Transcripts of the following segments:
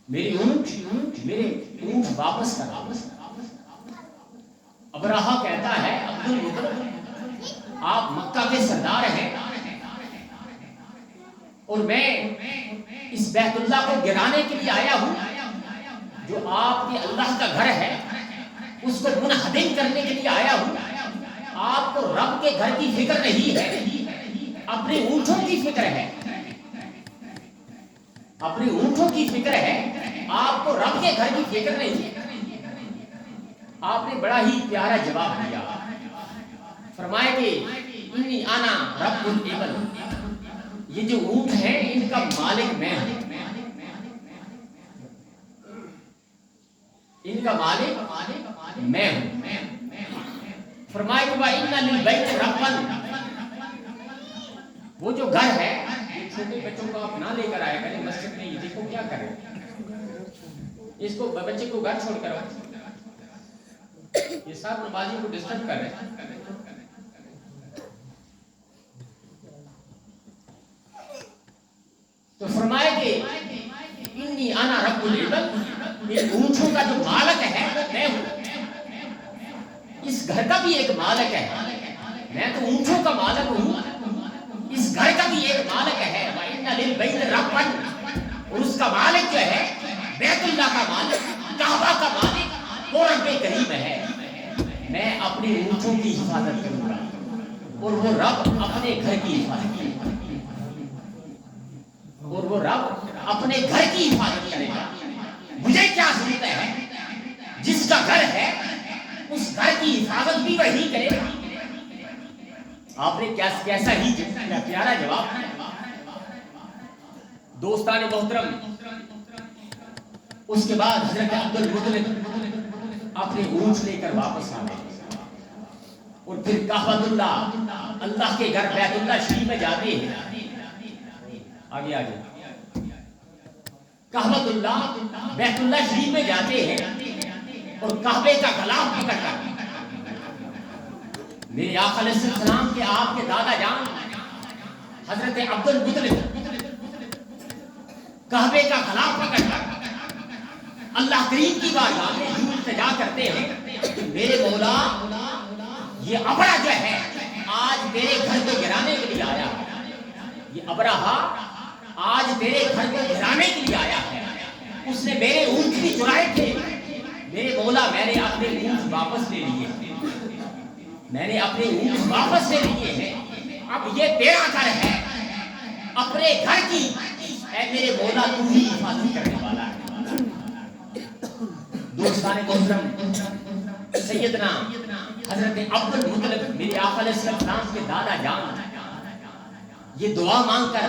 میری اونٹ میرے اونٹ واپس کرا. ابرہہ کہتا ہے عبد المطلب آپ مکہ کے سردار ہیں اور میں اس بیت اللہ کو گرانے کے لیے آیا ہوں جو آپ کے اللہ کا گھر ہے اس کو منہدم کرنے کے لیے آیا ہوں. آپ کو رب کے گھر کی فکر نہیں ہے, اپنے اونٹوں کی فکر ہے, اپنے اونٹوں کی فکر ہے, آپ کو رب کے گھر کی فکر نہیں. آپ نے بڑا ہی پیارا جواب دیا, فرمائے کہ انی انا رب الابل, یہ جو اونٹ ہیں ان کا مالک میں ہوں, ان کا مالک میں ہوں. فرمائے کہ وَإِنَّ لِلْبَيْتِ رَبًّا, وہ جو گھر ہے چھوٹے بچوں کو آپ نہ لے کر آئے کریں مسجد میں, یہ دیکھو کیا کرے, اس کو بچے کو گھر چھوڑ کر آؤ, یہ سب نمازی کو ڈسٹرب کر رہے ہیں. تو فرمائے کہ انی انا رب الابل, ان اونٹوں کا جو مالک ہے وہ میں ہوں, اس گھر کا بھی ایک مالک ہے, میں تو اونٹوں کا مالک ہوں, اس گھر کا بھی ایک مالک ہے. وَإِنَّ لِلْبَيْتِ رَبًّا, اور اس کا مالک جو ہے بیت اللہ کا مالک, کعبہ کا مالک وہ رب کریم ہے. میں اپنے اونٹوں کی حفاظت کروں گا اور وہ رب اپنے گھر کی حفاظت کرے گا, اور وہ رب اپنے گھر کی حفاظت کرے گا. مجھے کیا ضرورت ہے, جس کا گھر ہے اس گھر کی حفاظت بھی وہی کرے گا. آپ نے کیسا ہی پیارا جواب. دوستان محترم, اس کے بعد حضرت عبد المطلب اپنے اونٹ لے کر واپس آ گئے اور پھر کعبۃ اللہ, اللہ کے گھر بیت اللہ شریف میں جاتے ہیں. آگے آگے کعبۃ اللہ بیت اللہ شریف میں جاتے ہیں اور کعبے کا غلاف پکڑ کر میرے آقا علیہ السلام کے آپ کے دادا جان حضرت عبد المطلب کعبے کا غلاف پکڑ کر اللہ کریم کی بارگاہ میں التجا کرتے ہیں کہ میرے مولا, یہ ابرہ جو ہے آج تیرے گھر کو گرانے کے لیے آیا ہے, یہ ابرہہ آج تیرے گھر کو گرانے کے لیے آیا ہے. اس نے میرے اونٹ بھی چرائے تھے, میرے مولا میں نے اپنے اونٹ واپس لے لیے, میں نے اپنے اونٹ واپس لے لیے ہیں. اب یہ تیرا گھر ہے, اپنے گھر کی اے میرے مولا تو ہی حفاظت کرنے والا ہے. دوستان محترم, سیدنا حضرت عبد المطلب میرے آقا علیہ السلام کے دادا جان یہ دعا مانگ کر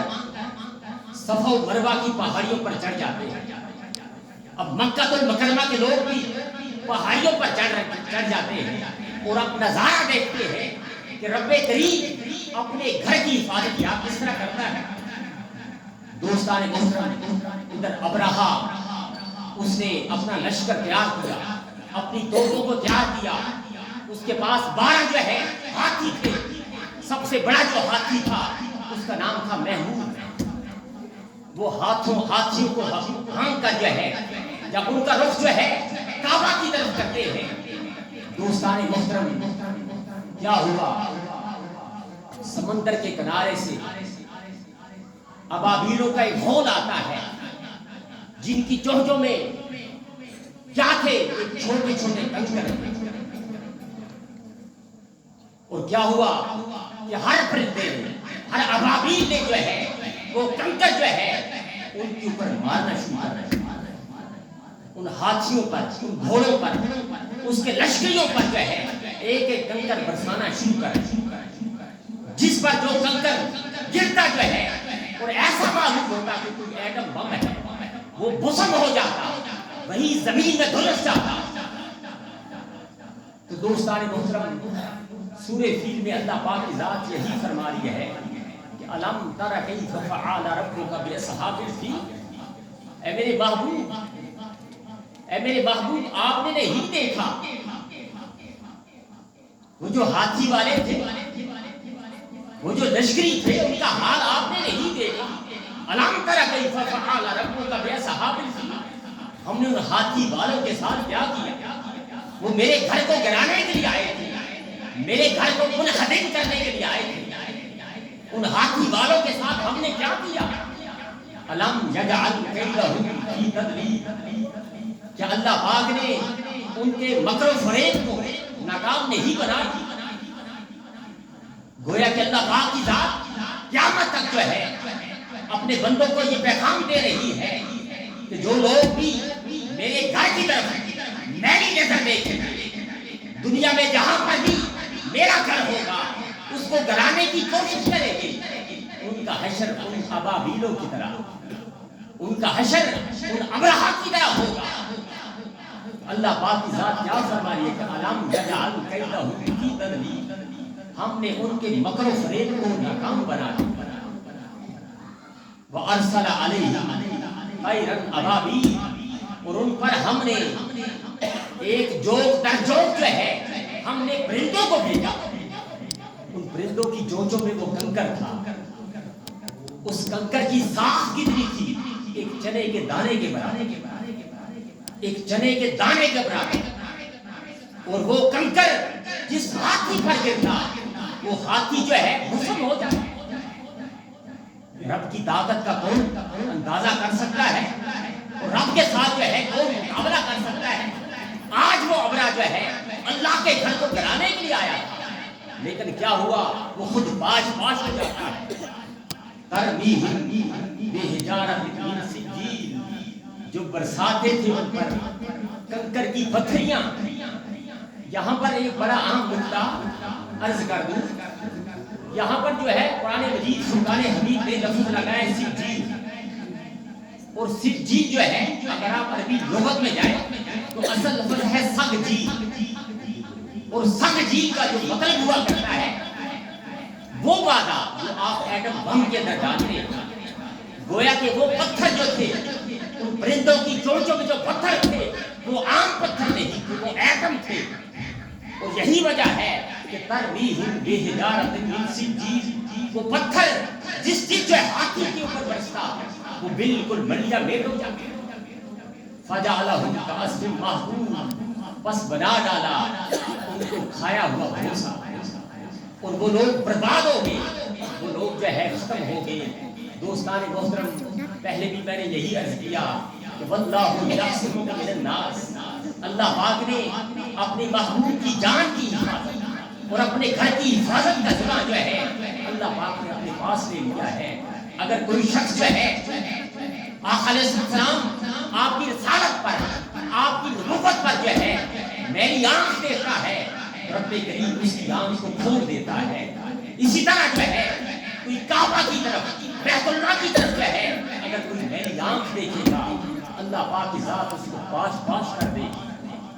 صفا و مروہ کی پہاڑیوں پر چڑھ جاتے ہیں. اب مکہ المکرمہ کے لوگ بھی پہاڑیوں پر چڑھ جاتے ہیں اور اب نظارہ دیکھتے ہیں کہ رب کریم اپنے گھر کی حفاظت کیا کس طرح کرتا ہے. دوستان محترم, ادھر ابرہہ اس نے اپنا لشکر تیار کیا, اپنی توپوں کو تیار کیا, اس کے پاس 12 جو ہے ہاتھی تھے, سب سے بڑا جو ہاتھی تھا اس کا نام تھا محمود. وہ ہاتھیوں کو ہانک کر جو ہے جب ان کا رخ جو ہے کعبہ کی طرف کرتے ہیں. دوستان محترم, کیا ہوا, سمندر کے کنارے سے ابابیلوں کا ایک ہول آتا ہے جن کی چونچوں میں کیا تھے, چھوٹے چھوٹے کنکر. اور کیا ہوا کہ ہر پرندے نے, ہر ابابیل نے جو ہے وہ کنکر جو ہے ان کے اوپر مارنا شروع کر, ان ہاتھیوں پر, ان گھوڑوں پر, اس کے لشکریوں پر جو ہے ایک ایک کنکر برسانا شروع کر. جس پر جو کنکر گرتا جو ہے اور ایسا معلوم ہوتا کہ کوئی ایٹم بم ہے, وہ بسم ہو جاتا, وہی زمین میں دھلس جاتا. تو دوستان محترم, سورہ فیل میں اللہ پاک کی ذات یہی فرما رہی ہے کہ الم تر کیف فعل ربک باصحاب الفیل, اے میرے محبوب, اے میرے محبوب آپ نے نہیں دیکھا وہ جو ہاتھی والے تھے, وہ جو لشکری تھے, ان کا حال آپ نے نہیں دیکھا. الم تر کیف فعل ربک باصحاب الفیل, ہم نے ان ہاتھی والوں کے ساتھ کیا کیا؟ وہ میرے گھر کو گرانے کے لیے آئے تھے، میرے گھر کو منہدم کرنے کے لیے آئے تھے، ان ہاتھی والوں کے ساتھ ہم نے کیا کیا؟ الم یجعل کیدہم فی تدلیل، کیا اللہ پاک نے ان کے مکر و فریب کو ناکام نہیں بنا دی؟ گویا کہ اللہ پاک کی ذات قیامت تک جو ہے اپنے بندوں کو یہ پیغام دے رہی ہے کہ جو لوگ بھی میرے گھر کی طرف میری نظر دیکھیں، دنیا میں جہاں پر بھی میرا گھر ہوگا اس کو گرانے کی کوشش کریں گے، ان کا حشر ان ابابیلوں کی طرح، ان کا حشر ان ابرہہ کی طرح ہوگا۔ اللہ پاک کی ذات کیا فرما رہی ہے کہ الم یجعل کیدہم فی تدلیل، ہم نے ان کے مکر و فریب کو ناکام بنا دیا۔ وَأَرْسَلَ عَلَيْهِمْ طَيْرًا أَبَابِيلَ، اور ان پر ہم نے ایک جوک در جوک جو ہے ہم نے پرندوں کو بھیجا۔ ان پرندوں کی چونچوں میں وہ کنکر تھا، اس کنکر کی ساخ کتنی تھی؟ ایک چنے کے دانے کے برابر، ایک چنے کے دانے کے برابر، اور وہ کنکر جس ہاتھی پر گرتا وہ ہاتھی جو ہے مسلم ہو جاتا۔ رب کی طاقت کا کون اندازہ کر سکتا ہے، اور رب کے ساتھ جو ہے کون مقابلہ کر سکتا ہے؟ آج وہ ابرا جو ہے اللہ کے گھر کو گرانے کے لیے آیا تھا، لیکن کیا ہوا؟ وہ خود باش باش ہو جاتا ہے۔ ترمیہم بحجارۃ من سجیل، جو برساتے تھے ان پر کنکر کی پتھریاں۔ یہاں پر ایک بڑا اہم نکتہ عرض کر دوں، یہاں پر جو ہے قرآن مجید فرقان حمید نے لفظ لگائے سجیل، اور سجیل جو ہے اگر آپ عربی لغت میں جائیں تو اصل لفظ ہے سگجیل، اور سگجیل کا جو مطلب ہوا کرتا ہے وہ وعدہ جو آپ ایٹم بم کے اندر ڈالتے ہیں، گویا کہ وہ پتھر جو تھے ان پرندوں کی چونچوں میں جو پتھر تھے وہ عام پتھر نہیں تھے، وہ ایٹم تھے۔ اور یہی وجہ ہے کہ ترمیہم بحجارۃ من سجیل، وہ پتھر جس چیز جو ہاتھی کے اوپر برستا وہ بالکل ملیا میٹ ہو جاتا۔ فجعلہم کعصف مأکول، پس بنا ڈالا ان کو کھایا ہوا بھوسا، اور وہ لوگ برباد ہو گئے، وہ لوگ جو ہے ختم ہو گئے۔ دوستان محترم، پہلے بھی میں نے یہی عرض کیا کہ واللہ یعصمک من الناس، اللہ پاک نے اپنی محبوب کی جان کی حفاظت اور اپنے گھر کی حفاظت کا ذمہ جو ہے اللہ پاک نے اپنے پاس لے لیا ہے۔ اگر کوئی شخص جو ہے آقا علیہ السلام آپ کی رسالت پر، آپ کی نبوت پر جو ہے میری آنکھ دیکھتا ہے، رب کریم اس کی آنکھ کو کھول دیتا ہے۔ اسی طرح جو ہے کوئی کعبہ کی طرف، بیت اللہ کی طرف جو ہے اگر کوئی میری آنکھ دیکھے گا اللہ پاک کی ذات اس کو پاش پاش کر دے گی۔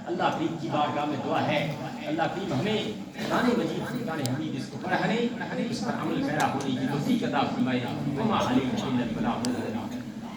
اللہ کریم کی بارگاہ میں دعا ہے اللہ کریم ہمیں قرآن مجید فرقان حمید اس کو پڑھنے، اس پر عمل پیرا ہونے کی توفیق عطا فرمائے۔ وما علینا الا البلاغ۔